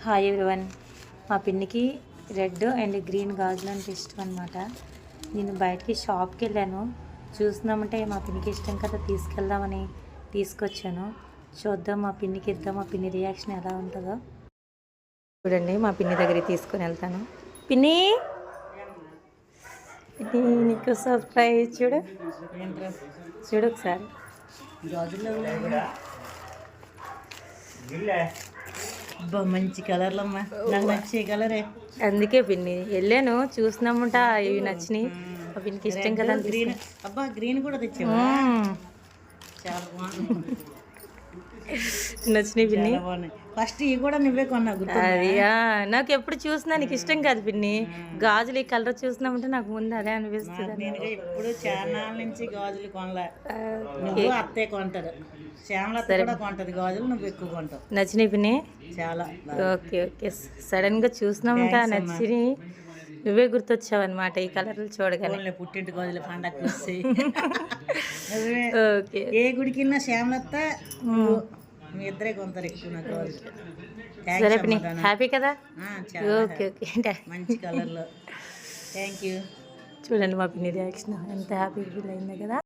Hi everyone. మా పిన్నికి red and green గాజులు అంటే ఇష్టం అనమాట. నేను బయటికి షాప్కి వెళ్ళాను, చూస్తున్నామంటే మా పిన్నికి ఇష్టం కదా తీసుకెళ్దామని తీసుకొచ్చాను. చూద్దాం మా పిన్నికి ఇద్దాం, మా పిన్ని రియాక్షన్ ఎలా ఉంటుందో చూడండి. మా పిన్ని దగ్గరికి తీసుకొని వెళ్తాను. పిన్ని నీకు సర్ప్రైజ్ చూడు చూడు ఒకసారి. మంచి కలర్లు అమ్మా, నాకు నచ్చే కలరే. అందుకే పిన్ని వెళ్ళాను, చూసినామంట ఇవి నచ్చినాయి. మా పిన్నికి ఇష్టం కదా గ్రీన్. అబ్బా గ్రీన్ కూడా తెచ్చావా? చాలా బాగుంది, నచ్చినాయి పిన్ని. ఫస్ట్ ఇవి కూడా నువ్వే కొన్నా గుర్తు? అది నాకు ఎప్పుడు చూసినా నీకు ఇష్టం కాదు పిన్ని. గాజులు ఈ కలర్ చూసినామంటే నాకు ముందు అదే అనిపిస్తుంది. నేను ఇప్పుడు చాలా నుంచి గాజులు కొనలే, నువ్వు అత్తే కొంటారు. శ్యామలత్త కూడా కొంటది గాజులు, నువ్వు ఎక్కువ కొంటావు. నచ్చినాయి పిన్ని చాలా. Okay okay. సడన్ గా చూసినామంట నచ్చినాయి, నువ్వే గుర్తొచ్చావు అనమాట ఈ కలర్లు చూడగానే. పుట్టింటి గాజులు పండగ వస్తాయి. ఓకే. ఏ గుడికి వెళ్ళినా శ్యామలత్త మీ ఇద్దరే కొంటారు ఎక్కువ నాకు గాజులు. సరే పిన్ని, హ్యాపీ కదా? Okay okay. మంచి కలర్లో. Thank you. చూడండి మా పిన్ని రియాక్షన్ ఎంత హ్యాపీ ఫీల్ అయిందో కదా.